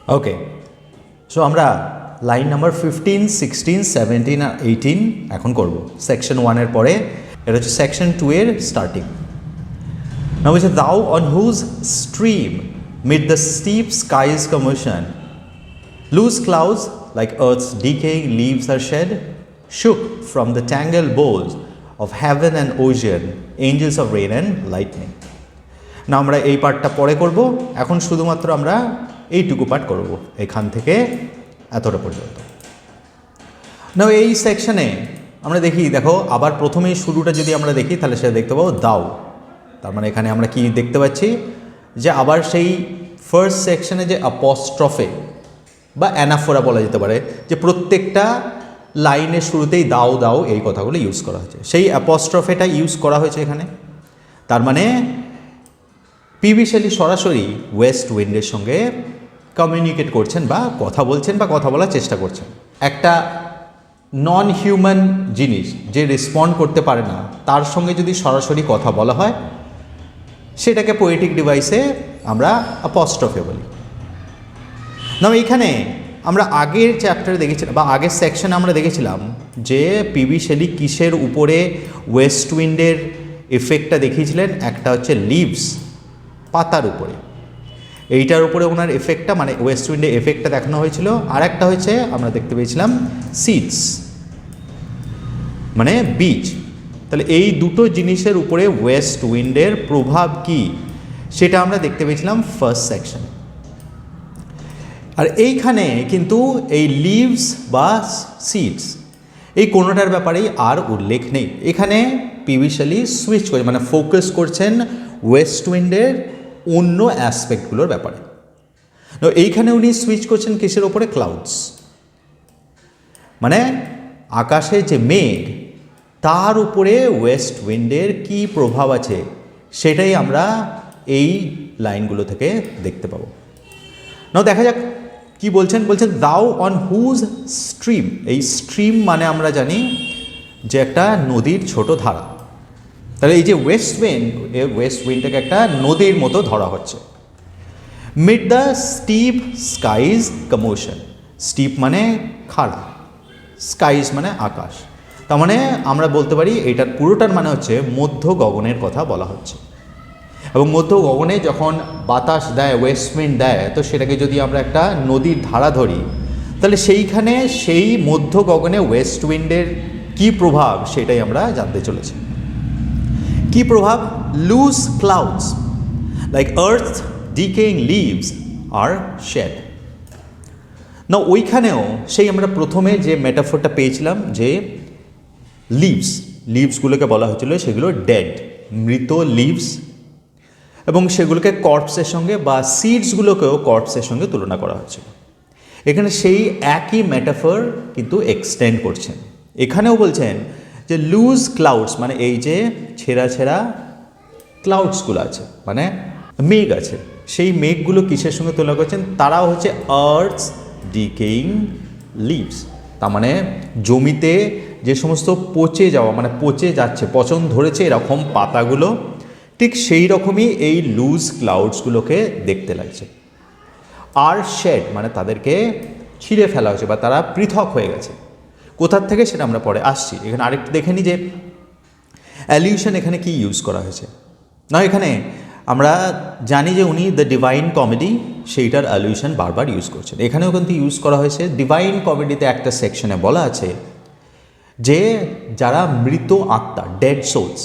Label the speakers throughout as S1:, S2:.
S1: ওকে, so আমরা line number 15, 16, 17 আর 18 এখন করব সেকশন 1-এর পরে। এটা হচ্ছে সেকশন 2 এর স্টার্টিং। না বলছে, thou on whose stream mid the steep sky's commotion, loose clouds like earth's decaying leaves are shed, shook from the tangled boughs of heaven and ocean, angels of rain and lightning. না আমরা এই পার্টটা পরে করব, এখন শুধুমাত্র আমরা এইটুকু পার্ট করব, এখান থেকে এতটা পর্যন্ত। না এই সেকশনে আমরা দেখো আবার প্রথমেই শুরুটা যদি আমরা দেখি তাহলে সেটা দেখতে পাবো দাও। তার মানে এখানে আমরা কি দেখতে পাচ্ছি যে আবার সেই ফার্স্ট সেকশনে যে অ্যাপস্ট্রফে বা অ্যানাফোরা বলা যেতে পারে, যে প্রত্যেকটা লাইনের শুরুতেই দাও দাও এই কথাগুলো ইউজ করা হয়েছে, সেই অ্যাপস্ট্রফেটা ইউজ করা হয়েছে এখানে। তার মানে পিবি শেলি সরাসরি ওয়েস্ট উইন্ডের সঙ্গে কমিউনিকেট করছেন বা কথা বলছেন বা কথা বলার চেষ্টা করছেন। একটা নন হিউম্যান জিনিস যে রেসপন্ড করতে পারে না, তার সঙ্গে যদি সরাসরি কথা বলা হয় সেটাকে পোয়েটিক ডিভাইসে আমরা অ্যাপস্ট্রফে বলি। না এইখানে আমরা আগের চ্যাপ্টারে দেখেছিলাম বা আগের সেকশনে আমরা দেখেছিলাম যে পিবি শেলি কিসের উপরে ওয়েস্ট উইন্ডের এফেক্টটা দেখিয়েছিলেন। একটা হচ্ছে লিভস, পাতার উপরে, এইটার উপরে ওনার এফেক্টটা মানে ওয়েস্ট উইন্ডের এফেক্টটা দেখানো হয়েছিল। আর একটা হচ্ছে আমরা দেখতে পেয়েছিলাম সিডস মানে বীজ। তাহলে এই দুটো জিনিসের উপরে ওয়েস্ট উইন্ডের প্রভাব কি সেটা আমরা দেখতে পেয়েছিলাম ফার্স্ট সেকশন। আর এইখানে কিন্তু এই লিভস বা সিডস এই কোনোটার ব্যাপারেই আর উল্লেখ নেই। এখানে পিবি শেলি সুইচ করে মানে ফোকাস করছেন ওয়েস্ট উইন্ডের অন্য অ্যাসপেক্টগুলোর ব্যাপারে। এইখানে উনি সুইচ করছেন কিসের ওপরে? ক্লাউডস, মানে আকাশে যে মেঘ তার উপরে ওয়েস্ট উইন্ডের কী প্রভাব আছে সেটাই আমরা এই লাইনগুলো থেকে দেখতে পাবো। না দেখা যাক কি বলছেন। বলছেন দাও অন হুজ স্ট্রিম। এই স্ট্রিম মানে আমরা জানি যে একটা নদীর ছোট ধারা। তাহলে এই যে ওয়েস্ট উইন্ডটাকে একটা নদীর মতো ধরা হচ্ছে। Mid the steep sky's commotion. Steep মানে খাড়া, স্কাইজ মানে আকাশ। তার মানে আমরা বলতে পারি এটার পুরোটার মানে হচ্ছে মধ্য গগনের কথা বলা হচ্ছে। এবং মধ্য গগনে যখন বাতাস দেয়, ওয়েস্ট উইন্ড দেয়, তো সেটাকে যদি আমরা একটা নদীর ধারা ধরি তাহলে সেইখানে সেই মধ্য গগনে ওয়েস্ট উইন্ডের কী প্রভাব সেটাই আমরা জানতে চলেছি। কী প্রভাব? Loose clouds like earth decaying leaves are shade. না ওইখানেও সেই আমরা প্রথমে যে মেটাফোরটা পেয়েছিলাম যে লিভসগুলোকে বলা হয়েছিল সেগুলো ডেড, মৃত লিভস, এবং সেগুলোকে কর্পসের সঙ্গে বা সিডসগুলোকেও কর্পসের সঙ্গে তুলনা করা হয়েছিল। এখানে সেই একই মেটাফর কিন্তু এক্সটেন্ড করছেন। এখানেও বলছেন যে লুজ ক্লাউডস মানে এই যে ছেঁড়া ছেঁড়া ক্লাউডসগুলো আছে মানে মেঘ আছে, সেই মেঘগুলো কিসের সঙ্গে তুলনা করছেন? তারাও হচ্ছে আর্থস ডিকেইং লিভস। তার মানে জমিতে যে সমস্ত পচে যাওয়া মানে পচে যাচ্ছে, পচন ধরেছে এরকম পাতাগুলো, ঠিক সেই রকমই এই লুজ ক্লাউডসগুলোকে দেখতে লাগছে। আর শেড মানে তাদেরকে ছিঁড়ে ফেলা হয়েছে বা তারা পৃথক হয়ে গেছে। কোথার থেকে সেটা আমরা পরে আসছি। এখানে আরেকটু দেখে নিই যে অ্যালিউশন এখানে কি ইউজ করা হয়েছে। না এখানে আমরা জানি যে উনি দ্য ডিভাইন কমেডি সেইটার অ্যালিউশন বারবার ইউজ করছেন। এখানেও কিন্তু ইউজ করা হয়েছে। ডিভাইন কমেডিতে একটা সেকশনে বলা আছে যে যারা মৃত আত্মা, ডেড সোলস,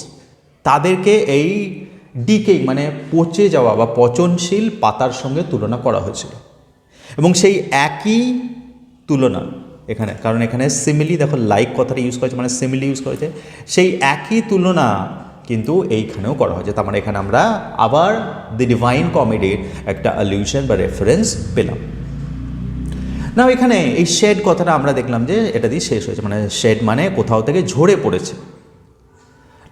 S1: তাদেরকে এই ডিকেইং মানে পচে যাওয়া বা পচনশীল পাতার সঙ্গে তুলনা করা হয়েছিল। এবং সেই একই তুলনা এখানে, কারণ এখানে সিমিলি, দেখো লাইক কথাটা ইউজ করেছে মানে সিমিলি ইউজ করেছে, সেই একই তুলনা কিন্তু এইখানেও করা হয়েছে। তার মানে এখানে আমরা আবার দি ডিভাইন কমেডির একটা অ্যালিউশন বা রেফারেন্স পেলাম। না এখানে এই শেড কথাটা আমরা দেখলাম যে এটা দিয়ে শেষ হয়েছে, মানে শেড মানে কোথাও থেকে ঝরে পড়েছে।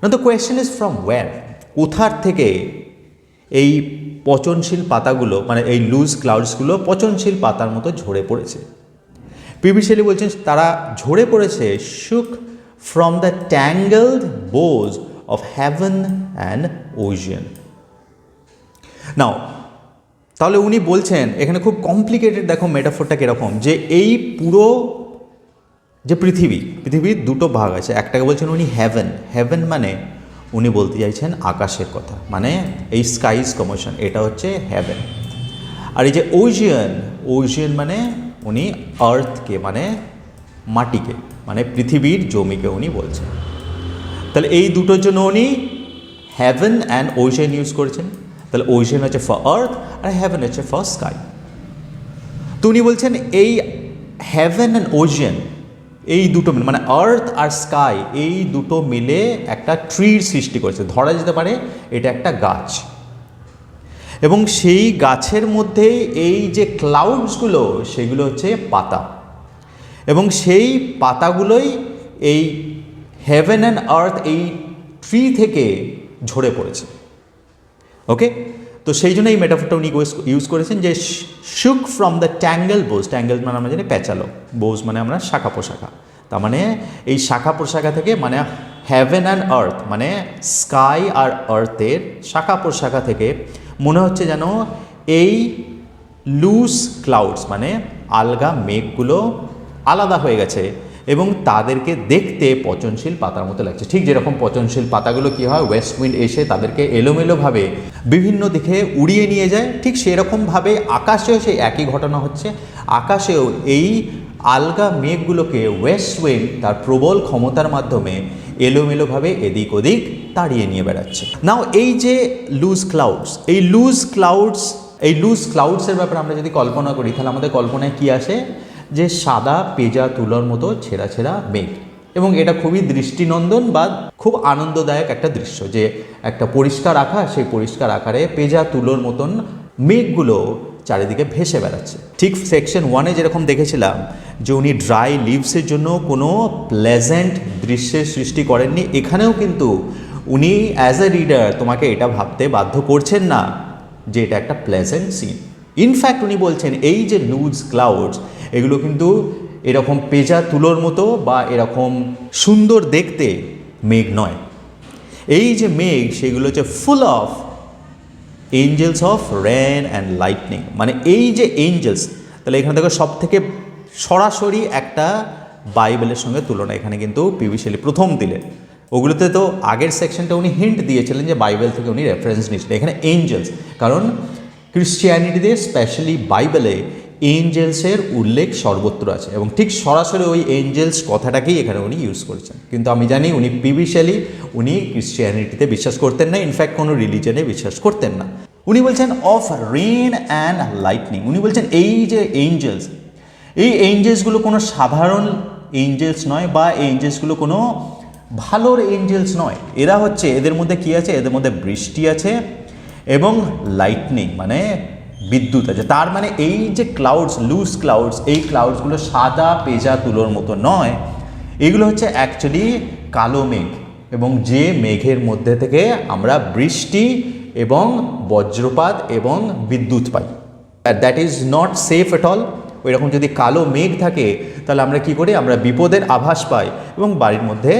S1: না the question is from where, কোথার থেকে এই পচনশীল পাতাগুলো মানে এই লুজ ক্লাউডসগুলো পচনশীল পাতার মতো ঝরে পড়েছে। পিবি শেলি বলছেন তারা ঝরে পড়েছে shook from the tangled boughs of heaven and ocean. Now তাহলে উনি বলছেন এখানে খুব কমপ্লিকেটেড, দেখো মেটাফোরটা কীরকম, যে এই পুরো যে পৃথিবীর দুটো ভাগ আছে। একটাকে বলছেন উনি হেভেন মানে উনি বলতে চাইছেন আকাশের কথা, মানে এই স্কাইজ কমোশন, এটা হচ্ছে হেভেন। আর এই যে ওশিয়ান মানে উনি আর্থকে, মানে মাটিকে, মানে পৃথিবীর জমিকে উনি বলছেন। তাহলে এই দুটোর জন্য উনি হেভেন অ্যান্ড ওশিয়ান ইউজ করেছেন। তাহলে ওশিয়ান হচ্ছে ফর আর্থ আর হেভেন হচ্ছে ফর স্কাই। তো উনি বলছেন এই হেভেন অ্যান্ড ওশিয়ান, এই দুটো মিলে মানে আর্থ আর স্কাই, এই দুটো মিলে একটা ট্রির সৃষ্টি করেছে। ধরা যেতে পারে এটা একটা গাছ, এবং সেই গাছের মধ্যে এই যে ক্লাউডসগুলো সেগুলো হচ্ছে পাতা, এবং সেই পাতাগুলোই এই হেভেন অ্যান্ড আর্থ এই ট্রি থেকে ঝরে পড়েছে। ওকে, তো সেই জন্য এই মেটাফোরটা উনি ইউজ করেছেন যে শুক ফ্রম দ্য ট্যাঙ্গেল বোজ। ট্যাঙ্গেল মানে আমরা জানি পেঁচালো, বোজ মানে আমরা শাখা পোশাখা। তার মানে এই শাখা পোশাখা থেকে, মানে হেভেন অ্যান্ড আর্থ মানে স্কাই আর আর্থের শাখা পোশাখা থেকে মনে হচ্ছে যেন এই লুজ ক্লাউডস মানে আলগা মেঘগুলো আলাদা হয়ে গেছে, এবং তাদেরকে দেখতে পচনশীল পাতার মতো লাগছে। ঠিক যেরকম পচনশীল পাতাগুলো কী হয়, ওয়েস্ট উইন্ড এসে তাদেরকে এলোমেলোভাবে বিভিন্ন দিকে উড়িয়ে নিয়ে যায়, ঠিক সেরকমভাবে আকাশেও সেই একই ঘটনা হচ্ছে। আকাশেও এই আলগা মেঘগুলোকে ওয়েস্ট উইন্ড তার প্রবল ক্ষমতার মাধ্যমে এলোমেলোভাবে এদিক ওদিক তাড়িয়ে নিয়ে বেড়াচ্ছে। নাও এই যে লুজ ক্লাউডসের ব্যাপারে আমরা যদি কল্পনা করি, তাহলে আমাদের কল্পনায় কি আসে, যে সাদা পেঁজা তুলোর মতো ছেঁড়া ছেঁড়া মেঘ, এবং এটা খুবই দৃষ্টিনন্দন বা খুব আনন্দদায়ক একটা দৃশ্য, যে একটা পরিষ্কার আকাশ, সেই পরিষ্কার আকারে পেঁজা তুলোর মতন মেঘগুলো চারিদিকে ভেসে বেড়াচ্ছে। ঠিক সেকশন 1-এ যেরকম দেখেছিলাম যে উনি ড্রাই লিভসের জন্য কোনো প্লেজেন্ট দৃশ্যের সৃষ্টি করেননি, এখানেও কিন্তু উনি অ্যাজ এ রিডার তোমাকে এটা ভাবতে বাধ্য করছেন না যে এটা একটা প্লেজেন্ট সিন। ইনফ্যাক্ট উনি বলছেন এই যে লুজ ক্লাউডস, এগুলো কিন্তু এরকম পেঁজা তুলোর মতো বা এরকম সুন্দর দেখতে মেঘ নয়। এই যে মেঘ, সেগুলো হচ্ছে full of angels of rain and lightning. মানে এই যে এঞ্জেলস, তাহলে এখানে দেখো সব থেকে সরাসরি একটা বাইবেলের সঙ্গে তুলনা এখানে কিন্তু পিবি শেলি প্রথম দিলেন। ওগুলোতে তো আগের সেকশনটা উনি হিন্ট দিয়েছিলেন যে বাইবেল থেকে উনি রেফারেন্স নিয়েছিলেন। এখানে এঞ্জেলস, কারণ ক্রিশ্চিয়ানিটিতে স্পেশালি বাইবেলে এঞ্জেলসের উল্লেখ সর্বত্র আছে, এবং ঠিক সরাসরি ওই এঞ্জেলস কথাটাকেই এখানে উনি ইউজ করেছেন। কিন্তু আমি জানি উনি পিবি শেলি উনি ক্রিশ্চিয়ানিটিতে বিশ্বাস করতেন না, ইনফ্যাক্ট কোনো রিলিজনে বিশ্বাস করতেন না। উনি বলছেন অফ রেন অ্যান্ড লাইটনিং। উনি বলছেন এই যে এঞ্জেলস, এই এঞ্জেলসগুলো কোনো সাধারণ এঞ্জেলস নয়, বা এই এঞ্জেলসগুলো কোনো ভালোর এঞ্জেলস নয়। এরা হচ্ছে, এদের মধ্যে কি আছে, এদের মধ্যে বৃষ্টি আছে এবং লাইটনিং মানে বিদ্যুৎ আছে। তার মানে এই যে ক্লাউডস, লুজ ক্লাউডস, এই ক্লাউডসগুলো সাদা পেঁজা তুলোর মতো নয়, এগুলো হচ্ছে অ্যাকচুয়ালি কালো মেঘ, এবং যে মেঘের মধ্যে থেকে আমরা বৃষ্টি এবং বজ্রপাত এবং বিদ্যুৎ পাই। That is not safe at all. ওই রকম যদি কালো মেঘ থাকে, তাহলে আমরা কি করি, আমরা বিপদের আভাস পাই এবং বাড়ির মধ্যে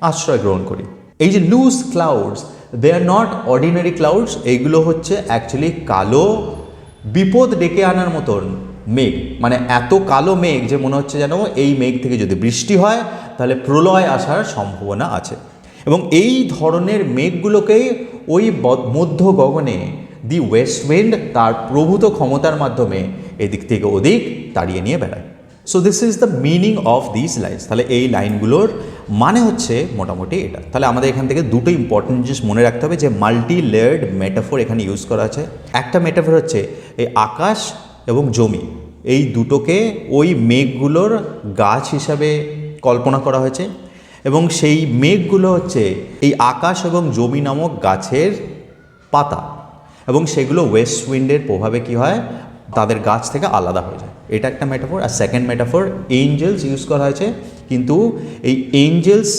S1: আশ্রয় গ্রহণ করি। এই যে loose clouds, they are not ordinary clouds, এইগুলো হচ্ছে অ্যাকচুয়ালি কালো বিপদ ডেকে আনার মতন মেঘ। মানে এত কালো মেঘ যে মনে হচ্ছে যেন এই মেঘ থেকে যদি বৃষ্টি হয় তাহলে প্রলয় আসার সম্ভাবনা আছে। এবং এই ধরনের মেঘগুলোকেই ওই মধ্য গগনে দি ওয়েস্ট উইন্ড তার প্রভূত ক্ষমতার মাধ্যমে এদিক থেকে ওদিক তাড়িয়ে নিয়ে বেড়ায়। So this is the meaning of this lines. তাহলে এই লাইনগুলোর মানে হচ্ছে মোটামুটি এটা। তাহলে আমাদের এখান থেকে দুটো ইম্পর্টেন্ট জিনিস মনে রাখতে হবে, যে মাল্টি লেয়ার্ড মেটাফোর এখানে ইউজ করা আছে। একটা মেটাফোর হচ্ছে এই আকাশ এবং জমি, এই দুটোকে ওই মেঘগুলোর গাছ হিসাবে কল্পনা করা হয়েছে, এবং সেই মেঘগুলো হচ্ছে এই আকাশ এবং জমি নামক গাছের পাতা, এবং সেগুলো ওয়েস্ট উইন্ডের প্রভাবে কি হয়, তাদের গাছ থেকে আলাদা হয়ে যায়। এটা একটা মেটাফোর। আর সেকেন্ড মেটাফোর এঞ্জেলস ইউজ করা হয়েছে, কিন্তু এই angels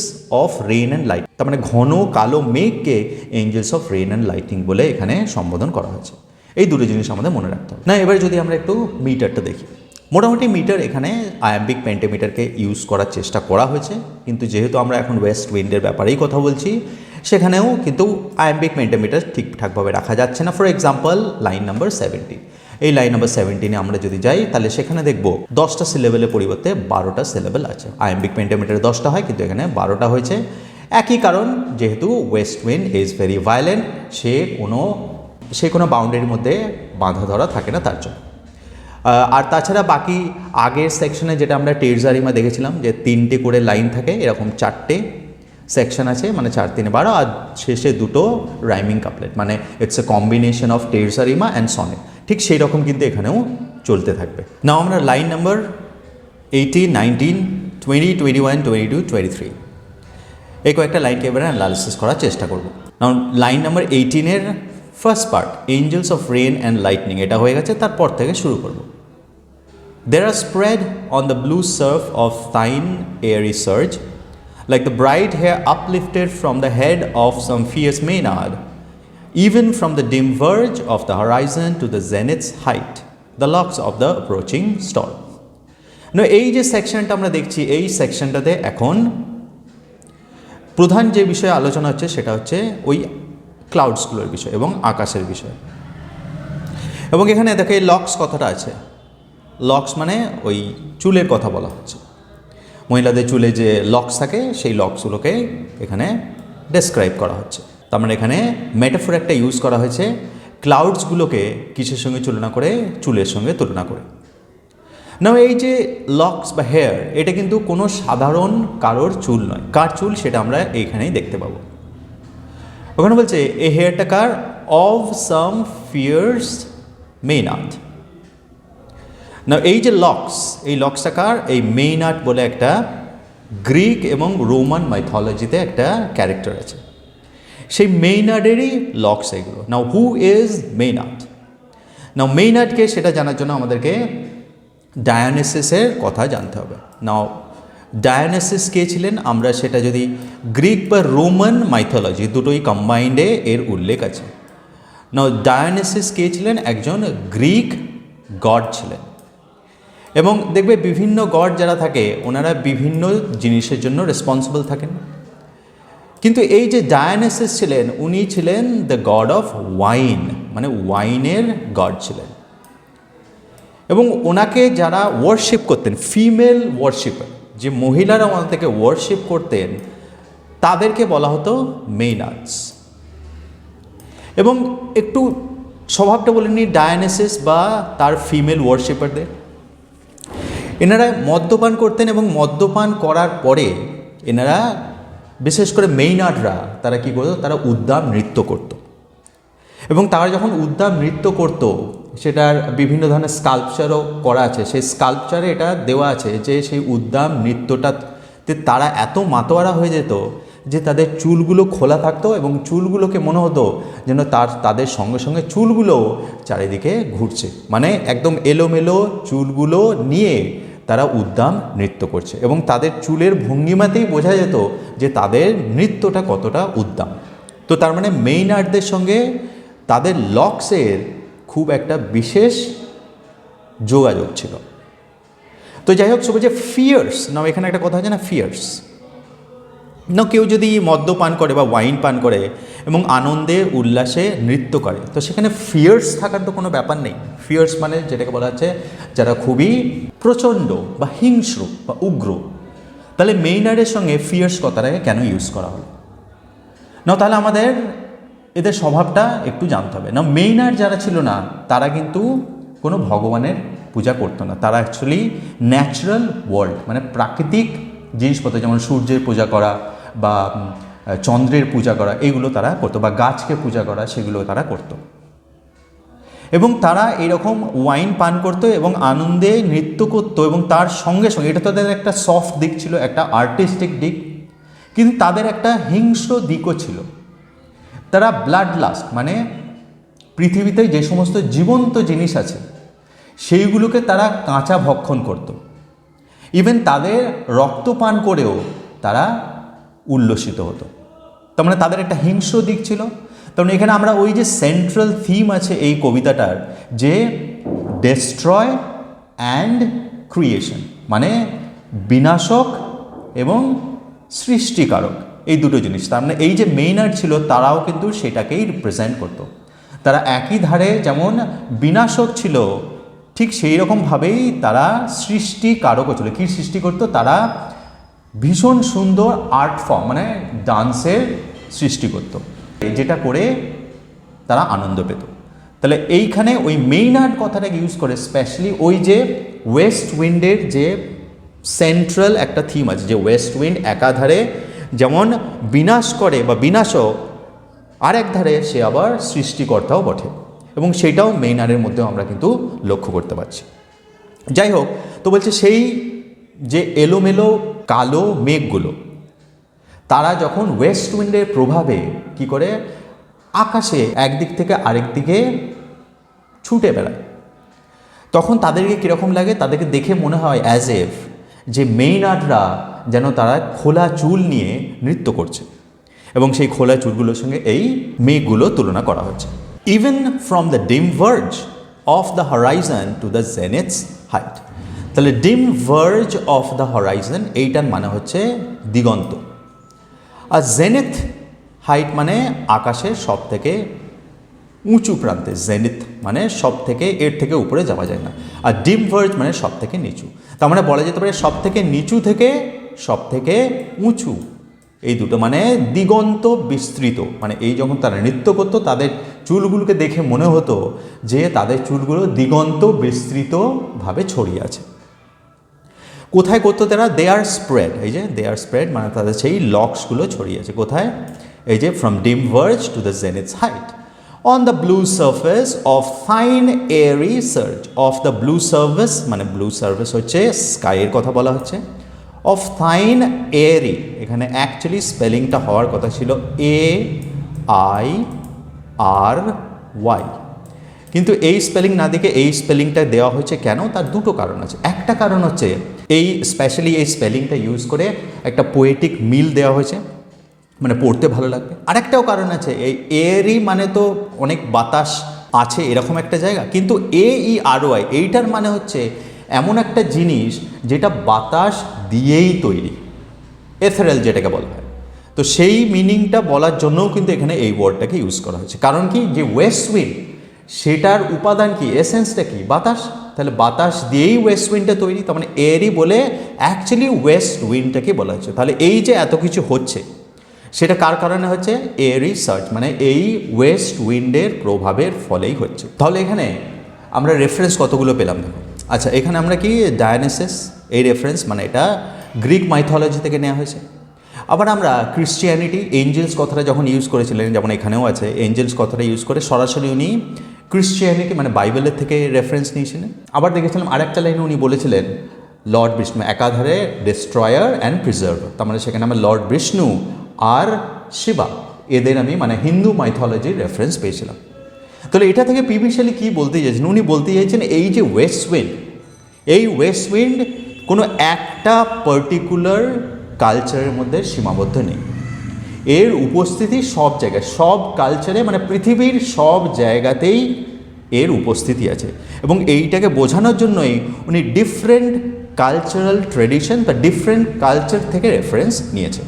S1: of rain and light, তার মানে ঘন কালো মেঘকে angels of rain and lightning বলে এখানে সম্বোধন করা হয়েছে। এই দুটো জিনিস আমাদের মনে রাখতে হবে। না, এবার যদি আমরা একটু মিটারটা দেখি, মোটামুটি মিটার এখানে আয়াম্বিক পেন্টিমিটারকে ইউজ করার চেষ্টা করা হয়েছে, কিন্তু যেহেতু আমরা এখন ওয়েস্ট উইন্ডের ব্যাপারেই কথা বলছি, সেখানেও কিন্তু আয়াম্বিক পেন্টিমিটার ঠিকঠাকভাবে রাখা যাচ্ছে না। ফর এক্সাম্পল লাইন নাম্বার 70, এই লাইন নাম্বার 17-এ আমরা যদি যাই তাহলে সেখানে দেখব 10টা সিলেবেলের পরিবর্তে 12টা সিলেবেল আছে। আয়াম্বিক পেন্টামিটারে 10টা হয়, কিন্তু এখানে 12টা হয়েছে। একই কারণ, যেহেতু west wind is very violent, সে কোনো বাউন্ডারির মধ্যে বাঁধা ধরা থাকে না তার জন্য। আর তাছাড়া বাকি আগের সেকশনে যেটা আমরা টেরজারিমা দেখেছিলাম যে 3টে করে লাইন থাকে, এরকম 4টে সেকশন আছে, মানে 4 3 12, আর শেষে 2টো রাইমিং কাপলেট, মানে it's a combination of terza rima and sonnet. ঠিক সেই রকম কিন্তু এখানেও চলতে থাকবে। নাও আমরা লাইন নাম্বার 18, 19, 20, 21, 22, 23 এই কয়েকটা লাইনকে এবারে অ্যানালাইসিস করার চেষ্টা করব। নাও লাইন নাম্বার 18-এর first part, angels of rain and lightning, এটা হয়ে গেছে। তারপর থেকে শুরু করব। There are spread on the blue surf of thine airy surge, like the bright hair uplifted from the head of some fierce maenad, even from the dim verge of the horizon to the zenith's height, the locks of the approaching storm. এই যে সেকশনটা আমরা দেখছি, এই সেকশনটাতে এখন প্রধান যে বিষয়ে আলোচনা হচ্ছে সেটা হচ্ছে ওই ক্লাউডসগুলোর বিষয় এবং আকাশের বিষয়। এবং এখানে দেখো এই লক্স কথাটা আছে। লক্স মানে ওই চুলের কথা বলা হচ্ছে। মহিলাদের চুলে যে লক্স থাকে সেই লক্সগুলোকে এখানে ডেসক্রাইব করা হচ্ছে। তার মানে এখানে মেটাফোর একটা ইউজ করা হয়েছে, ক্লাউডসগুলোকে কিসের সঙ্গে তুলনা করে? চুলের সঙ্গে তুলনা করে। না, এই যে লক্স বা হেয়ার, এটা কিন্তু কোনো সাধারণ কারোর চুল নয়। কার চুল সেটা আমরা এইখানেই দেখতে পাবো। ওখানে বলছে এই হেয়ারটা কার? Of some fierce মেইনাড। না, এই যে লক্স, এই লক্সটা কার? এই মেইনাড বলে একটা গ্রিক এবং রোমান মাইথোলজিতে একটা ক্যারেক্টার আছে, সেই মেইনাডেরই লক্স এগুলো। নাও হু ইজ মেইনাড? নাও মেইনাডকে সেটা জানার জন্য আমাদেরকে ডায়োনিসিসের কথা জানতে হবে। নাও ডায়োনিসিস কে ছিলেন? আমরা সেটা যদি গ্রিক বা রোমান মাইথোলজি দুটোই কম্বাইন্ডে এর উল্লেখ আছে। নাও ডায়োনিসিস কে ছিলেন? একজন গ্রিক গড ছিলেন। এবং দেখবে বিভিন্ন গড যারা থাকে ওনারা বিভিন্ন জিনিসের জন্য রেসপন্সিবল থাকেন, কিন্তু এই যে ডায়োনিসিস ছিলেন উনি ছিলেন দ্য গড অফ ওয়াইন, মানে ওয়াইনের গড ছিলেন। এবং ওনাকে যারা ওয়ার্শিপ করতেন, ফিমেল ওয়ার্শিপার, যে মহিলারা ওনাকে ওয়ার্শিপ করতেন, তাদেরকে বলা হতো মেইনাডস। এবং একটু স্বভাবটা বলে নিই ডায়োনিসিস বা তার ফিমেল ওয়ার্শিপারদের। এনারা মদ্যপান করতেন এবং মদ্যপান করার পরে এনারা, বিশেষ করে মেইনাডরা, তারা কী করতো? তারা উদ্দাম নৃত্য করত। এবং তারা যখন উদ্দাম নৃত্য করত, সেটার বিভিন্ন ধরনের স্কাল্পচারও করা আছে। সেই স্কাল্পচারে এটা দেওয়া আছে যে সেই উদ্দাম নৃত্যটাতে তারা এত মাতোয়ারা হয়ে যেত যে তাদের চুলগুলো খোলা থাকতো এবং চুলগুলোকে মনে হতো যেন তাদের সঙ্গে সঙ্গে চুলগুলো চারিদিকে ঘুরছে, মানে একদম এলোমেলো চুলগুলো নিয়ে তারা উদ্দাম নৃত্য করছে। এবং তাদের চুলের ভঙ্গিমাতেই বোঝা যেত যে তাদের নৃত্যটা কতটা উদ্দাম। তো তার মানে মেইনাডদের সঙ্গে তাদের লক্সের খুব একটা বিশেষ যোগাযোগ ছিল। তো যাই হোক, সব যে ফিয়ার্স, না এখানে একটা কথা আছে না, ফিয়ার্স। না, কেউ যদি মদ্যপান করে বা ওয়াইন পান করে এবং আনন্দে উল্লাসে নৃত্য করে, তো সেখানে ফিয়ার্স থাকার তো কোনো ব্যাপার নেই। ফিয়ার্স মানে যেটাকে বলা হচ্ছে যারা খুবই প্রচণ্ড বা হিংস্র বা উগ্র। তাহলে মেইনাডের সঙ্গে ফিয়ার্স কথাটাকে কেন ইউজ করা হলো? না, তাহলে আমাদের এদের স্বভাবটা একটু জানতে হবে। না, মেইনাড যারা ছিল না তারা কিন্তু কোনো ভগবানের পূজা করতো না। তারা অ্যাকচুয়ালি ন্যাচারাল ওয়ার্ল্ড, মানে প্রাকৃতিক জিনিসপত্র, যেমন সূর্যের পূজা করা বা চন্দ্রের পূজা করা, এগুলো তারা করতো, বা গাছকে পূজা করা, সেগুলো তারা করতো। এবং তারা এরকম ওয়াইন পান করতো এবং আনন্দে নৃত্য করতো। এবং তার সঙ্গে সঙ্গে, এটা তাদের একটা সফট দিক ছিল, একটা আর্টিস্টিক দিক, কিন্তু তাদের একটা হিংস্র দিকও ছিল। তারা ব্লাড লাস্ট, মানে পৃথিবীতে যে সমস্ত জীবন্ত জিনিস আছে সেইগুলোকে তারা কাঁচা ভক্ষণ করত। ইভেন তাদের রক্তপান করেও তারা উল্লসিত হতো। তার মানে তাদের একটা হিংস্র দিক ছিল। কারণ এখানে আমরা ওই যে সেন্ট্রাল থিম আছে এই কবিতাটার, যে ডেস্ট্রয় অ্যান্ড ক্রিয়েশন, মানে বিনাশক এবং সৃষ্টিকারক, এই দুটো জিনিস। তার মানে এই যে মেইনাড ছিল তারাও কিন্তু সেটাকেই রিপ্রেজেন্ট করতো। তারা একই ধারে যেমন বিনাশক ছিল, ঠিক সেই রকমভাবেই তারা সৃষ্টিকারকও ছিল। কী সৃষ্টি করতো? তারা ভীষণ সুন্দর আর্ট ফর্ম মানে ডান্সের সৃষ্টি করত, যেটা করে তারা আনন্দ পেত। তাহলে এইখানে ওই মেইনার্ড কথাটাকে ইউজ করে স্পেশালি ওই যে ওয়েস্ট উইন্ডের যে সেন্ট্রাল একটা থিম আছে, যে ওয়েস্ট উইন্ড একাধারে যেমন বিনাশ করে বা বিনাশক, আর এক ধারে সে আবার সৃষ্টিকর্তাও বটে, এবং সেটাও মেইনারের মধ্যেও আমরা কিন্তু লক্ষ্য করতে পারছি। যাই হোক, তো বলছে সেই যে এলোমেলো কালো মেঘগুলো তারা যখন ওয়েস্ট উইন্ডের প্রভাবে কি করে আকাশে একদিক থেকে আরেক দিকে ছুটে বেড়ায়, তখন তাদেরকে কীরকম লাগে? তাদেরকে দেখে মনে হয় অ্যাজ এফ যে মেইনার্ডরা যেন তারা খোলা চুল নিয়ে নৃত্য করছে, এবং সেই খোলা চুলগুলোর সঙ্গে এই মেঘগুলো তুলনা করা হচ্ছে। Even from the dim verge of the horizon to the zenith's height. তাহলে dim verge of the Horizon এইটার মানে হচ্ছে দিগন্ত, আর জেনেথ হাইট মানে আকাশের সব থেকে উঁচু প্রান্তে। জেনিথ মানে সব থেকে এর থেকে উপরে যাওয়া যায় না, আর ডিম ভার্জ মানে সব থেকে নিচু। তার মানে বলা যেতে পারে সব থেকে নিচু থেকে সব থেকে উঁচু, এই দুটো মানে দিগন্ত বিস্তৃত। মানে এই যখন তারা নৃত্য করতো তাদের চুলগুলোকে দেখে মনে হতো যে তাদের চুলগুলো দিগন্ত বিস্তৃতভাবে ছড়িয়ে আছে। কোথায় করতো তারা? দে আর স্প্রেড, এই যে দে আর স্প্রেড মানে তাদের সেই লক্সগুলো ছড়িয়ে আছে কোথায়? এই যে from dim verge to the zenith's height on the blue surface of fine airy surge. Of the blue surface মানে ব্লু সার্ফেস হচ্ছে স্কাইয়ের কথা বলা হচ্ছে, অফ ফাইন এয়ারি এখানে অ্যাকচুয়ালি স্পেলিংটা হওয়ার কথা ছিল AIRY, কিন্তু এই স্পেলিং না দিকে এই স্পেলিংটা দেওয়া হয়েছে কেন? তার দুটো কারণ আছে। একটা কারণ হচ্ছে এই স্পেশালি এই স্পেলিংটা ইউজ করে একটা পোয়েটিক মিল দেওয়া হয়েছে, মানে পড়তে ভালো লাগবে। আরেকটাও কারণ আছে, এই এয়ারি মানে তো অনেক বাতাস আছে এরকম একটা জায়গা, কিন্তু AERY এইটার মানে হচ্ছে এমন একটা জিনিস যেটা বাতাস দিয়েই তৈরি, এথেরাল যেটাকে বলা হয়। তো সেই মিনিংটা বলার জন্যও কিন্তু এখানে এই ওয়ার্ডটাকে ইউজ করা হয়েছে। কারণ কি? যে ওয়েস্ট উইন্ড সেটার উপাদান কি? এসেন্সটা কি? বাতাস। তাহলে বাতাস দিয়েই ওয়েস্ট উইন্ডটা তৈরি, তার মানে এয়ারি বলে অ্যাকচুয়ালি ওয়েস্ট উইন্ডটাকে বলা হচ্ছে। তাহলে এই যে এত কিছু হচ্ছে সেটা কার কারণে হচ্ছে? এয়ারি সার্চ, মানে এই ওয়েস্ট উইন্ডের প্রভাবের ফলেই হচ্ছে। তাহলে এখানে আমরা রেফারেন্স কতগুলো পেলাম দেখো। আচ্ছা, এখানে আমরা কি ডায়োনিসাস এই রেফারেন্স মানে এটা গ্রিক মাইথোলজি থেকে নেওয়া হয়েছে। আবার আমরা ক্রিশ্চিয়ানিটি এঞ্জেলস কথাটা যখন ইউজ করেছিলেন, যেমন এখানেও আছে এঞ্জেলস কথাটা ইউজ করে সরাসরি উনি ক্রিশ্চিয়ানিটি মানে বাইবেলের থেকে রেফারেন্স নিয়েছিলেন। আবার দেখেছিলাম আরেকটা লাইনে উনি বলেছিলেন লর্ড বিষ্ণু একাধারে ডিস্ট্রয়ার অ্যান্ড প্রিজার্ভার, তার মানে সেখানে আমার লর্ড বিষ্ণু আর শিবা এদের আমি মানে হিন্দু মাইথোলজির রেফারেন্স পেয়েছিলাম। তাহলে এটা থেকে পিবি শেলি কী বলতে চাইছেন? উনি বলতে চাইছেন এই যে ওয়েস্ট উইন্ড, এই ওয়েস্ট উইন্ড কোনো একটা পার্টিকুলার কালচারের মধ্যে সীমাবদ্ধ নেই, এর উপস্থিতি সব জায়গায়, সব কালচারে মানে পৃথিবীর সব জায়গাতেই এর উপস্থিতি আছে। এবং এইটাকে বোঝানোর জন্যই উনি ডিফারেন্ট কালচারাল ট্রেডিশন বা ডিফারেন্ট কালচার থেকে রেফারেন্স নিয়েছে।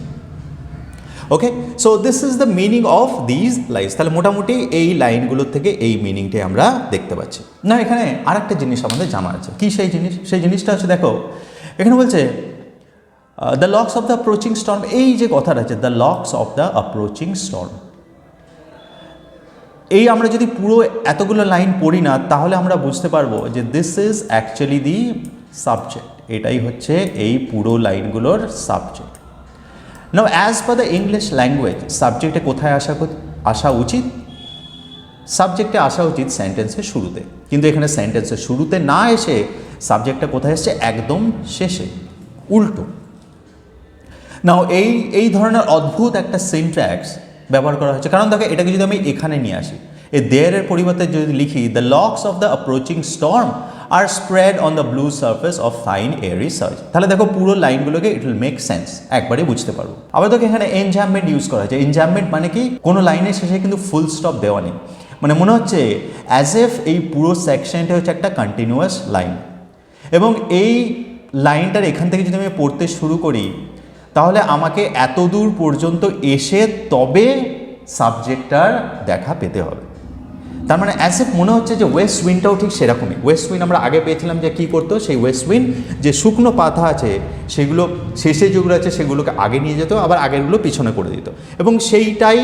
S1: Okay, so this is the meaning of these lines. তাহলে মোটামুটি এই লাইনগুলোর থেকে এই মিনিংটাই আমরা দেখতে পাচ্ছি। না, এখানে আরেকটা জিনিস আমাদের জানা আছে। কি সেই জিনিস? সেই জিনিসটা হচ্ছে দেখো এখানে বলছে the locks of the approaching storm. এই যে কথাটা আছে the locks of the approaching storm, এই আমরা যদি পুরো এতগুলো লাইন পড়ি না তাহলে আমরা বুঝতে পারবো যে this is actually the subject, এটাই হচ্ছে এই পুরো লাইনগুলোর subject. Now as per the English language সাবজেক্টে কোথায় আসা উচিত? সাবজেক্টে আসা উচিত সেন্টেন্সের শুরুতে, কিন্তু এখানে সেন্টেন্সের শুরুতে না এসে সাবজেক্টটা কোথায় এসছে? একদম শেষে, উল্টো। নাও এই ধরনের অদ্ভুত একটা সিনট্যাক্স ব্যবহার করা হয়েছে, কারণ দেখো এটাকে যদি আমি এখানে নিয়ে আসি, এই দেয়ারের পরিবর্তে যদি লিখি the locks of the approaching storm আর spread on the blue surface of fine airy surge, তাহলে দেখো পুরো লাইনগুলোকে ইট উইল মেক সেন্স, একবারে বুঝতে পারবো। আবার দেখো এখানে এনজাম্পমেন্ট ইউজ করা হয়েছে। এনজাম্পমেন্ট মানে কি? কোনো লাইনের শেষে কিন্তু ফুল স্টপ দেওয়া নেই, মানে মনে হচ্ছে অ্যাজ এফ এই পুরো সেকশনটা হচ্ছে একটা কন্টিনিউয়াস লাইন, এবং এই লাইনটার এখান থেকে যদি আমি পড়তে শুরু করি তাহলে আমাকে এত দূর পর্যন্ত এসে তবে সাবজেক্টটার দেখা পেতে হবে। তার মানে অ্যাজ এফ মনে হচ্ছে যে ওয়েস্ট উইন্ডটাও ঠিক সেরকমই। ওয়েস্ট উইন্ড আমরা আগে পেয়েছিলাম যে কী করতো, সেই ওয়েস্ট উইন্ড যে শুকনো পাতা আছে সেগুলো শেষে যেগুলো আছে সেগুলোকে আগে নিয়ে যেত, আবার আগেরগুলো পিছনে করে দিত। এবং সেইটাই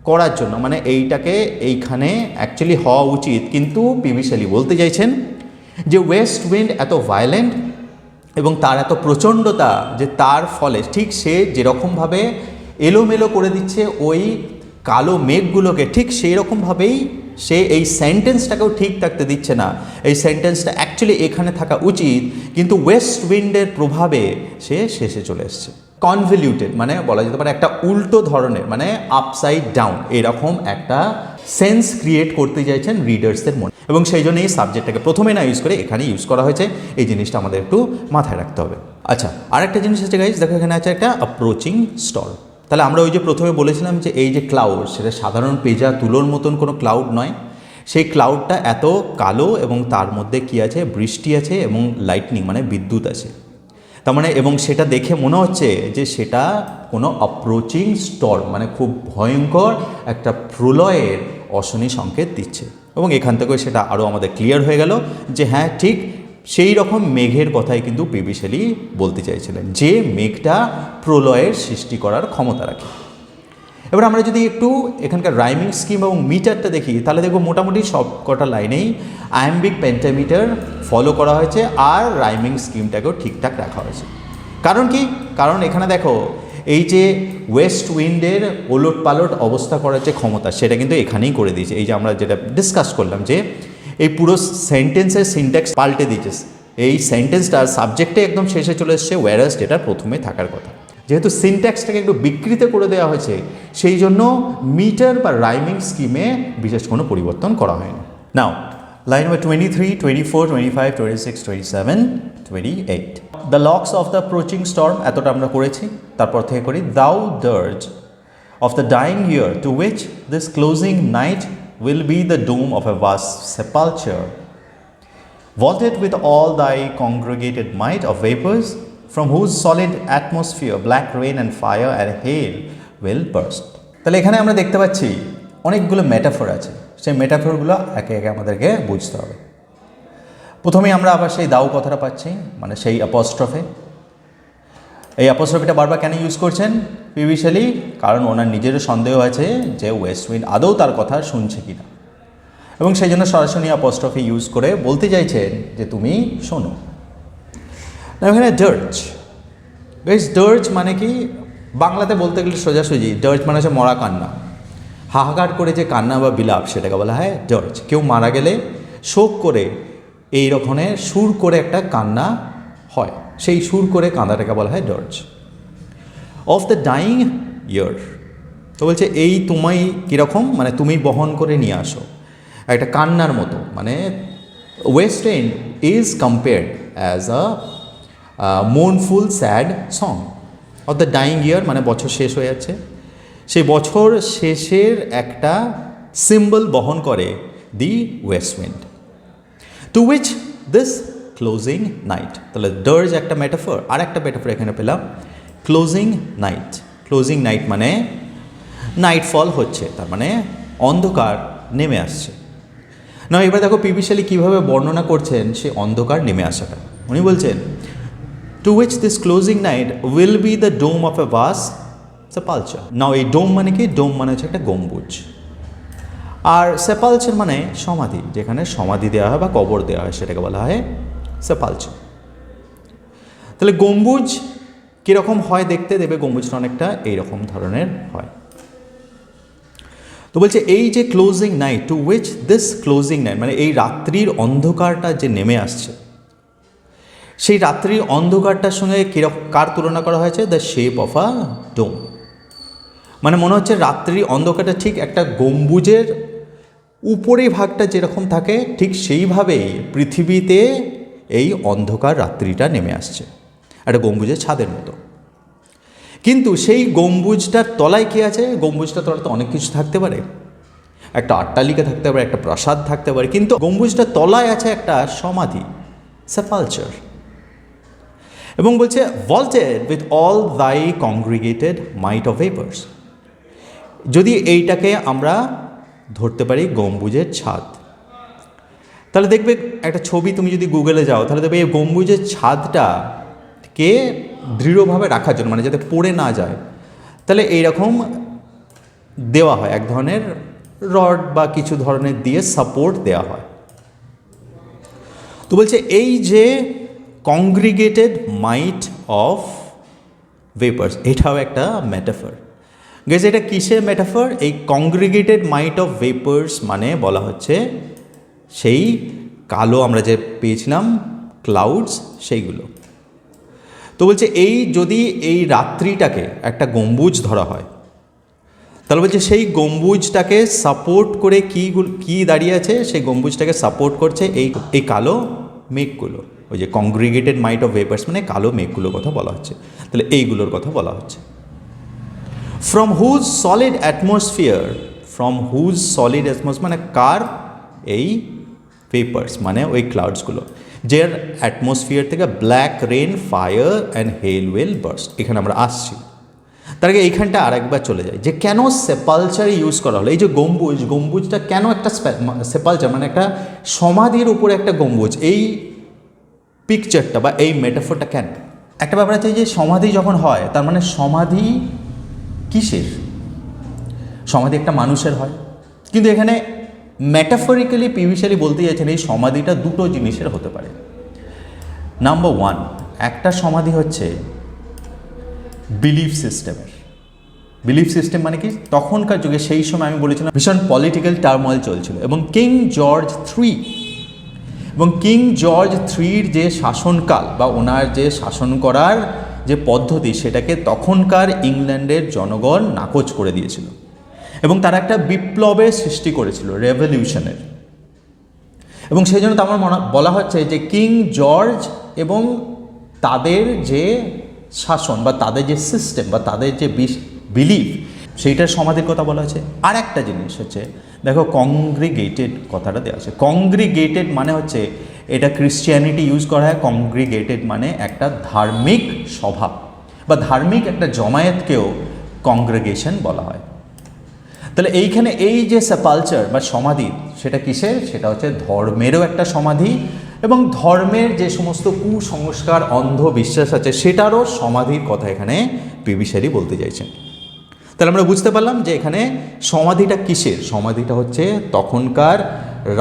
S1: করার জন্য মানে এইটাকে এইখানে অ্যাকচুয়ালি হওয়া উচিত, কিন্তু পিবি শেলি বলতে চাইছেন যে ওয়েস্ট উইন্ড এত ভায়োলেন্ট এবং তার এত প্রচণ্ডতা যে তার ফলে ঠিক সে যেরকমভাবে এলোমেলো করে দিচ্ছে ওই কালো মেঘগুলোকে, ঠিক সেই রকমভাবেই সে এই সেন্টেন্সটাকেও ঠিক থাকতে দিচ্ছে না। এই সেন্টেন্সটা অ্যাকচুয়ালি এখানে থাকা উচিত, কিন্তু ওয়েস্ট উইন্ডের প্রভাবে সে শেষে চলে এসছে। কনভলিউটেড মানে বলা যেতে পারে একটা উল্টো ধরনের, মানে আপসাইড ডাউন, এরকম একটা সেন্স ক্রিয়েট করতে চাইছেন রিডার্সদের মনে। এবং সেই জন্য এই সাবজেক্টটাকে প্রথমে না ইউজ করে এখানে ইউজ করা হয়েছে। এই জিনিসটা আমাদের একটু মাথায় রাখতে হবে। আচ্ছা, আরেকটা জিনিস আছে গাইজ, দেখো এখানে আছে একটা অ্যাপ্রোচিং স্টর্ম। তাহলে আমরা ওই যে প্রথমে বলেছিলাম যে এই যে ক্লাউড, সেটা সাধারণ পেজা তুলোর মতন কোনো ক্লাউড নয়। সেই ক্লাউডটা এত কালো এবং তার মধ্যে কি আছে, বৃষ্টি আছে এবং লাইটনিং মানে বিদ্যুৎ আছে। তার মানে এবং সেটা দেখে মনে হচ্ছে যে সেটা কোনো অ্যাপ্রোচিং স্টর্ম, মানে খুব ভয়ঙ্কর একটা প্রলয়ের অশনি সংকেত দিচ্ছে। এবং এখান থেকে সেটা আরও আমাদের ক্লিয়ার হয়ে গেল যে হ্যাঁ ঠিক সেই রকম মেঘের কথাই কিন্তু পিবি শেলি বলতে চাইছিলেন, যে মেঘটা প্রলয়ের সৃষ্টি করার ক্ষমতা রাখে। এবার আমরা যদি একটু এখানকার রাইমিং স্কিম এবং মিটারটা দেখি, তাহলে দেখব মোটামুটি সব কটা লাইনেই আয়াম্বিক পেন্টামিটার ফলো করা হয়েছে আর রাইমিং স্কিমটাকেও ঠিকঠাক রাখা হয়েছে। কারণ কি? কারণ এখানে দেখো এই যে ওয়েস্ট উইন্ডের ওলট পালট অবস্থা করার যে ক্ষমতা, সেটা কিন্তু এখানেই করে দিয়েছে। এই যে আমরা যেটা ডিসকাস করলাম যে এই পুরো সেন্টেন্সের সিনট্যাক্স পাল্টে দিয়েছে, এই সেন্টেন্সটার সাবজেক্টে একদম শেষে চলে এসছে, ওয়্যারাস যেটা প্রথমে থাকার কথা। যেহেতু সিনট্যাক্সটাকে একটু বিকৃত করে দেওয়া হয়েছে, সেই জন্য মিটার বা রাইমিং স্কিমে বিশেষ কোনো পরিবর্তন করা হয়নি। Now line number 23, 24, 25, 26, 27, 28। The locks of the approaching storm, এতটা আমরা করেছি। তারপর থেকে করি দাউ ডার্জ of the dying year, to which this closing night will be the doom of a vast sepulchre, vaulted with all thy congregated might of vapors, from whose solid atmosphere black rain and fire and hail will burst. তাহলে এখানে আমরা দেখতে পাচ্ছি অনেকগুলো metaphor আছে, সেই মেটাফোরগুলো একে একে আমাদেরকে বুঝতে হবে। প্রথমেই আমরা আবার সেই দাউ কথাটা পাচ্ছি, মানে সেই অ্যাপস্ট্রফে। এই অ্যাপস্ট্রফিটা বারবার কেন ইউজ করছেন পিবি শেলি? কারণ ওনার নিজেরও সন্দেহ আছে যে ওয়েস্ট উইন্ড আদৌ তার কথা শুনছে কিনা, এবং সেই জন্য সরাসরি অ্যাপস্ট্রফি ইউজ করে বলতে চাইছেন যে তুমি শোনো। এখানে ডার্জ, বেশ ডার্জ মানে কি বাংলাতে বলতে গেলে সোজাসুজি ডার্জ মানে হচ্ছে মরা কান্না, হাহাকার করে যে কান্না বা বিলাপ, সেটাকে বলা হয় ডার্জ। কেউ মারা গেলে শোক করে এই রকমের সুর করে একটা কান্না হয়, সেই সুর করে কাঁদাটাকে বলা হয় ডার্জ। অফ দ্য ডাইং ইয়ার, তো বলছে এই তুমি কীরকম, মানে তুমি বহন করে নিয়ে আসো একটা কান্নার মতো। মানে west wind is compared as a mournful sad song of the dying year, মানে বছর শেষ হয়ে যাচ্ছে, সেই বছর শেষের একটা সিম্বল বহন করে the west wind, to which this closing night. তাহলে ডার্জ একটা মেটাফোর, আর একটা মেটাফোর এখানে পেলাম ক্লোজিং নাইট। ক্লোজিং নাইট মানে নাইট ফল হচ্ছে, তার মানে অন্ধকার নেমে আসছে। না এবার দেখো পিবি শেলি কীভাবে বর্ণনা করছেন সে অন্ধকার নেমে আসাটা। উনি বলছেন to which this closing night will be the dome of a vast sepulchre. Now এই ডোম মানে কি? ডোম মানে হচ্ছে একটা গম্বুজ, আর সেপালচার মানে সমাধি, যেখানে সমাধি দেওয়া হয় বা কবর দেওয়া হয়, সেটাকে বলা হয় সেপালচার। তাহলে গম্বুজ কীরকম হয় দেখতে? দেবে গম্বুজটা অনেকটা এইরকম ধরনের হয়। তো বলছে এই যে closing night, to which this closing night মানে এই রাত্রির অন্ধকারটা যে নেমে আসছে, সেই রাত্রির অন্ধকারটার সঙ্গে কার তুলনা করা হয়েছে? দ্য শেপ অফ আ ডোম। মানে মনে হচ্ছে রাত্রির অন্ধকারটা ঠিক একটা গম্বুজের উপরে ভাগটা যেরকম থাকে, ঠিক সেইভাবেই পৃথিবীতে এই অন্ধকার রাত্রিটা নেমে আসছে একটা গম্বুজের ছাদের মতো। কিন্তু সেই গম্বুজটার তলায় কী আছে? গম্বুজটার তলায় তো অনেক কিছু থাকতে পারে, একটা অট্টালিকা থাকতে পারে, একটা প্রাসাদ থাকতে পারে, কিন্তু গম্বুজটার তলায় আছে একটা সমাধি, সেপালচার। এবং বলছে vaulted with all thy congregated might of vapors। যদি এইটাকে আমরা ধরতে পারি গম্বুজের ছাদ। তাহলে দেখবে একটা ছবি তুমি যদি গুগলে যাও তাহলে দেখবে এই গম্বুজের ছাদটাকে দৃঢ়ভাবে রাখার জন্য, মানে যাতে পড়ে না যায়, তাহলে এইরকম দেওয়া হয়, এক ধরনের রড বা কিছু ধরনের দিয়ে সাপোর্ট দেওয়া হয়। তো বলছে এই যে কংগ্রিগেটেড মাইট অফ ভেপার্স, এটাও একটা মেটাফর। গেছে এটা কিসের মেটাফর? এই কংগ্রিগেটেড মাইট অফ ভেপার্স মানে বলা হচ্ছে সেই কালো আমরা যে পেয়েছিলাম ক্লাউডস, সেইগুলো। তো বলছে এই যদি এই রাত্রিটাকে একটা গম্বুজ ধরা হয়, তাহলে বলছে সেই গম্বুজটাকে সাপোর্ট করে কি দাঁড়িয়ে আছে? সেই গম্বুজটাকে সাপোর্ট করছে এই কালো মেঘগুলো। ওই যে কংগ্রিগেটেড মাইট অফ ভেপার্স মানে কালো মেঘগুলোর কথা বলা হচ্ছে, তাহলে এইগুলোর কথা বলা হচ্ছে। ফ্রম হুজ সলিড অ্যাটমসফিয়ার, মানে কার? এই ভেপার্স মানে ওই ক্লাউডসগুলো, যে অ্যাটমসফিয়ার থেকে black rain, fire and hail will burst. এখানে আমরা আসছি, তার আগে এইখানটা আরেকবার চলে যায় যে কেন সেপালচার ইউজ করা হলো। এই যে গম্বুজটা কেন একটা সেপালচার মানে একটা সমাধির উপরে একটা গম্বুজ, এই পিকচারটা বা এই মেটাফোরটা কেন? একটা ব্যাপার আছে যে সমাধি যখন হয়, তার মানে সমাধি কিসের? সমাধি একটা মানুষের হয়, কিন্তু এখানে মেটাফরিক্যালি পিভিশালি বলতে চাইছেন এই সমাধিটা দুটো জিনিসের হতে পারে। নাম্বার ওয়ান, একটা সমাধি হচ্ছে বিলিফ সিস্টেমের। বিলিফ সিস্টেম মানে কি? তখনকার যুগে সেই সময় আমি বলেছিলাম ভীষণ পলিটিক্যাল টার্মোয়েল চলছিল, এবং কিং জর্জ থ্রির যে শাসনকাল বা ওনার যে শাসন করার যে পদ্ধতি, সেটাকে তখনকার ইংল্যান্ডের জনগণ নাকচ করে দিয়েছিল, এবং তারা একটা বিপ্লবের সৃষ্টি করেছিল, রেভলিউশনের। এবং সেই জন্য আমার বলা হচ্ছে যে কিং জর্জ এবং তাদের যে শাসন বা তাদের যে সিস্টেম বা তাদের যে বিলিফ, সেইটার সমাধির কথা বলা হয়েছে। আর একটা জিনিস হচ্ছে, দেখো কংগ্রিগেটেড কথাটা দেওয়া আছে। কংগ্রিগেটেড মানে হচ্ছে, এটা ক্রিশ্চিয়ানিটি ইউজ করা হয়। কংগ্রিগেটেড মানে একটা ধার্মিক সভা বা ধার্মিক একটা জমায়েতকেও কংগ্রিগেশন বলা হয়। তাহলে এইখানে এই যে সেপালচার বা সমাধি, সেটা কিসের? সেটা হচ্ছে ধর্মেরও একটা সমাধি, এবং ধর্মের যে সমস্ত কুসংস্কার, অন্ধবিশ্বাস আছে, সেটারও সমাধির কথা এখানে পিভিশালি বলতে চাইছেন। তাহলে আমরা বুঝতে পারলাম যে এখানে সমাধিটা কিসের? সমাধিটা হচ্ছে তখনকার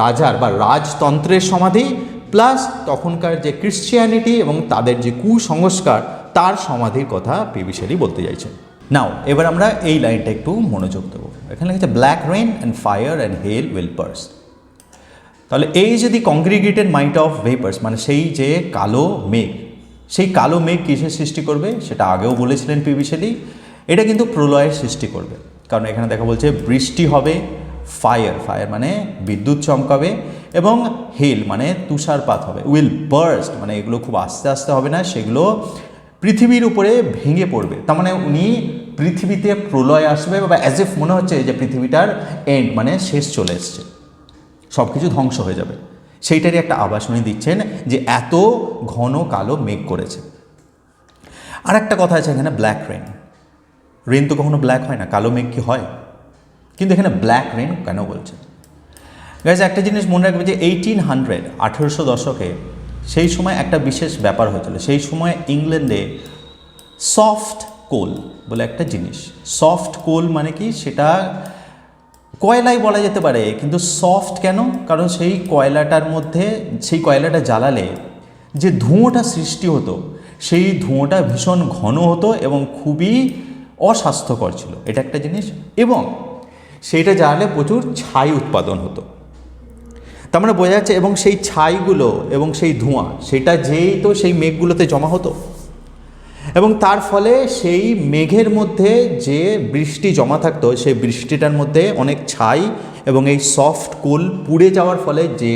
S1: রাজার বা রাজতন্ত্রের সমাধি, প্লাস তখনকার যে ক্রিশ্চিয়ানিটি এবং তাদের যে কুসংস্কার, তার সমাধির কথা পিভিশালি বলতে চাইছেন। নাও এবার আমরা এই লাইনটা একটু মনোযোগ দেবো। এখানে হচ্ছে black rain and fire and hail will burst. তাহলে এই যদি কংগ্রিগেটেড মাইট অফ ভেপার্স মানে সেই যে কালো মেঘ, সেই কালো মেঘ কিসের সৃষ্টি করবে? সেটা আগেও বলেছিলেন পিভিশালি, এটা কিন্তু প্রলয়ের সৃষ্টি করবে। কারণ এখানে দেখা বলছে বৃষ্টি হবে, ফায়ার মানে বিদ্যুৎ চমকাবে, এবং হেল মানে তুষারপাত হবে, উইল বার্স্ট মানে এগুলো খুব আস্তে আস্তে হবে না, সেগুলো পৃথিবীর উপরে ভেঙে পড়বে। তার মানে উনি পৃথিবীতে প্রলয় আসবে, বা অ্যাজ ইফ মনে হচ্ছে যে পৃথিবীটার এন্ড মানে শেষ চলে এসছে, সব কিছু ধ্বংস হয়ে যাবে। সেইটারই একটা আভাস উনি দিচ্ছেন যে এত ঘন কালো মেঘ করেছে। আর একটা কথা আছে এখানে, ব্ল্যাক রেন তো কখনো ব্ল্যাক হয় না, কালো মেঘ কি হয়? কিন্তু এখানে ব্ল্যাক রেন কেন বলছেন? গাইজ একটা জিনিস মনে রাখবে যে 1800 দশকে সেই সময় একটা বিশেষ ব্যাপার হয়েছিল। সেই সময় ইংল্যান্ডে সফট কোল বলে একটা জিনিস। সফট কোল মানে কি? সেটা কয়লাই বলা যেতে পারে, কিন্তু সফট কেন? কারণ সেই কয়লাটা জ্বালালে যে ধোঁয়াটা সৃষ্টি হতো, সেই ধোঁয়াটা ভীষণ ঘন হতো এবং খুবই অস্বাস্থ্যকর ছিল, এটা একটা জিনিস। এবং সেইটা জ্বালালে প্রচুর ছাই উৎপাদন হতো। তার মানে বোঝা যাচ্ছে, এবং সেই ছাইগুলো এবং সেই ধোঁয়া, সেটা যেই তো সেই মেঘগুলোতে জমা হতো, এবং তার ফলে সেই মেঘের মধ্যে যে বৃষ্টি জমা থাকতো, সেই বৃষ্টিটার মধ্যে অনেক ছাই এবং এই সফট কোল পুড়ে যাওয়ার ফলে যে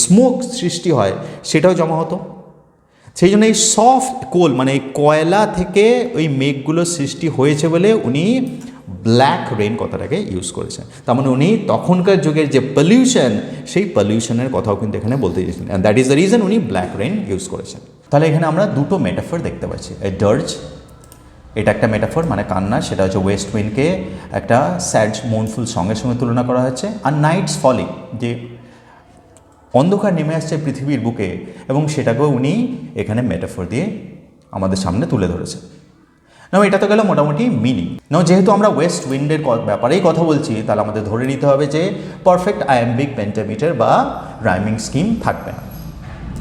S1: স্মোক সৃষ্টি হয়, সেটাও জমা হতো। সেই জন্য এই সফট কোল মানে এই কয়লা থেকে ওই মেঘগুলো সৃষ্টি হয়েছে বলে উনি ব্ল্যাক রেন কথাটাকে ইউজ করেছেন। তার মানে উনি তখনকার যুগের যে পলিউশন, সেই পলিউশনের কথাও কিন্তু এখানে বলতে চেয়েছেন, and that is the reason উনি ব্ল্যাক রেন ইউজ করেছেন। তাহলে এখানে আমরা দুটো মেটাফর দেখতে পাচ্ছি, এ ডার্জ এটা একটা মেটাফর, মানে কান্না, সেটা হচ্ছে ওয়েস্ট উইন্ডকে একটা স্যাড মুনফুল সঙ্গের সঙ্গে তুলনা করা হচ্ছে। আর নাইটস ফলিং, যে অন্ধকার নেমে আসছে পৃথিবীর বুকে, এবং সেটাকেও উনি এখানে মেটাফর দিয়ে আমাদের সামনে তুলে ধরেছে। না, এটা তো গেল মোটামুটি মিনিং। না, যেহেতু আমরা ওয়েস্ট উইন্ডের ব্যাপারেই কথা বলছি, তাহলে আমাদের ধরে নিতে হবে যে পারফেক্ট আয়াম্বিক পেন্টামিটার বা রাইমিং স্কিম থাকবে না।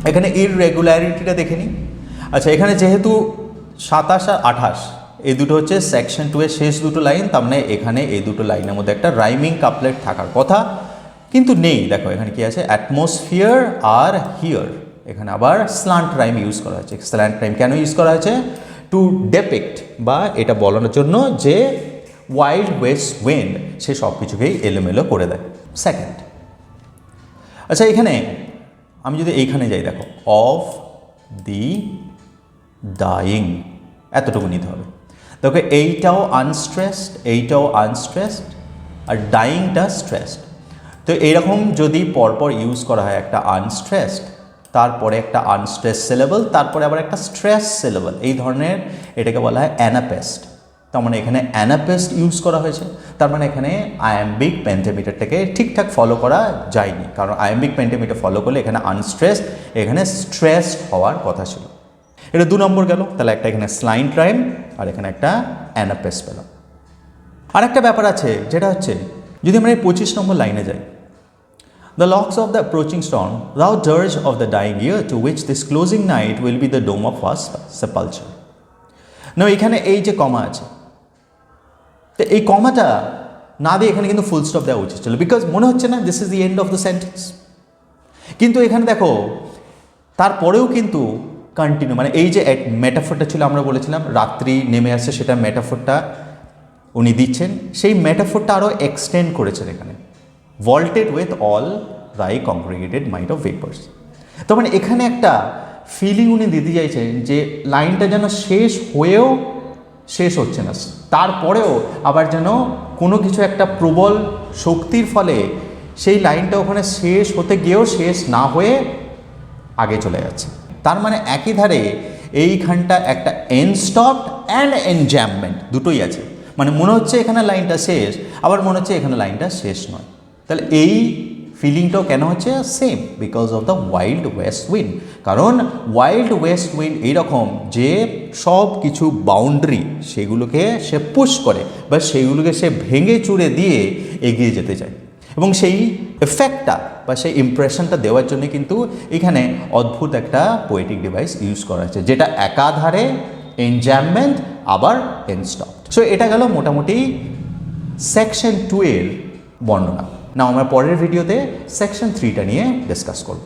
S1: এখানে ইররেগুলারিটিটা দেখে নিই। আচ্ছা, এখানে যেহেতু 27 আর 28 এই দুটো হচ্ছে সেকশন 2 এর শেষ দুটো লাইন, তার মানে এখানে এই দুটো লাইনের মধ্যে একটা রাইমিং কাপলেট থাকার কথা, কিন্তু নেই। দেখো এখানে কি আছে, অ্যাটমসফিয়ার আর হিয়ার, এখানে আবার স্ল্যান্ট রাইম ইউজ করা হয়েছে। স্ল্যান্ট রাইম কেন ইউজ করা হয়েছে? টু ডেপিক্ট, বা এটা বলানোর জন্য যে ওয়াইল্ড ওয়েস্ট উইন্ড সে সব কিছুকেই এলোমেলো করে দেয়। সেকেন্ড, আচ্ছা এখানে আমি যদি এইখানে যাই, দেখো অফ দি ডাইং, এতটুকু নিতে হবে। দেখো এইটাও আনস্ট্রেসড, এইটাও আনস্ট্রেসড, আর ডাইংটা স্ট্রেসড। তো এইরকম যদি পরপর ইউজ করা হয়, একটা আনস্ট্রেসড, তারপরে একটা আনস্ট্রেস সিলেবল, তারপরে আবার একটা স্ট্রেস সিলেবল, এই ধরনের, এটাকে বলা হয় অ্যানাপেস্ট। তার মানে এখানে অ্যানাপেস্ট ইউজ করা হয়েছে, তার মানে এখানে আয়াম্বিক পেন্টামিটারটাকে ঠিকঠাক ফলো করা যায়নি, কারণ আয়াম্বিক পেন্টামিটার ফলো করলে এখানে আনস্ট্রেস, এখানে স্ট্রেসড হওয়ার কথা ছিল। এটা 2 নম্বর গেল। তাহলে একটা এখানে স্লাইন্ট রাইম আর এখানে একটা অ্যানাপেস্ট পেলাম। আর একটা ব্যাপার আছে, যেটা হচ্ছে যদি আমরা এই 25 নম্বর লাইনে যাই, The locks of the approaching storm, thou dirge of the dying year, to which this closing night will be the dome of vast sepulture. না, এখানে এই যে কমা আছে, তো এই কমাটা না দিয়ে এখানে কিন্তু ফুল স্টপ দেওয়া উচিত ছিল, বিকজ মনে হচ্ছে না this is the end of the sentence. কিন্তু এখানে দেখো তারপরেও কিন্তু কন্টিনিউ, মানে এই যে মেটাফোরটা ছিল, আমরা বলেছিলাম রাত্রি নেমে আসছে, সেটা মেটাফোরটা উনি দিচ্ছেন, সেই মেটাফোরটা আরও এক্সটেন্ড করেছেন এখানে, vaulted with all thy congregated mind of vapours. তো মানে এখানে একটা ফিলিং উনি দিতে চাইছেন যে লাইনটা যেন শেষ হয়েও শেষ হচ্ছে না, তারপরেও আবার যেন কোনো কিছু একটা প্রবল শক্তির ফলে সেই লাইনটা ওখানে শেষ হতে গিয়েও শেষ না হয়ে আগে চলে যাচ্ছে। তার মানে একই ধারে এইখানটা একটা এনস্টপড অ্যান্ড এনজ্যামমেন্ট দুটোই আছে, মানে মনে হচ্ছে এখানে লাইনটা শেষ, আবার মনে হচ্ছে এখানে লাইনটা শেষ নয়। তাহলে এই ফিলিংটাও কেন হচ্ছে? Same, because of the wild West wind. কারণ ওয়াইল্ড ওয়েস্ট উইন্ড এইরকম যে সব কিছু বাউন্ডারি সেগুলোকে সে পুশ করে, বা সেইগুলোকে সে ভেঙে চুরে দিয়ে এগিয়ে যেতে চায়, এবং সেই এফেক্টটা বা সেই ইমপ্রেশনটা দেওয়ার জন্য কিন্তু এখানে অদ্ভুত একটা পোয়েটিক ডিভাইস ইউজ করা হয়েছে, যেটা একাধারে এনজ্যামমেন্ট আবার এনস্টপ। সো এটা গেল মোটামুটি সেকশন 2 এর বর্ণনা। না, আমরা পরের ভিডিওতে সেকশন 3টা নিয়ে ডিসকাস করব।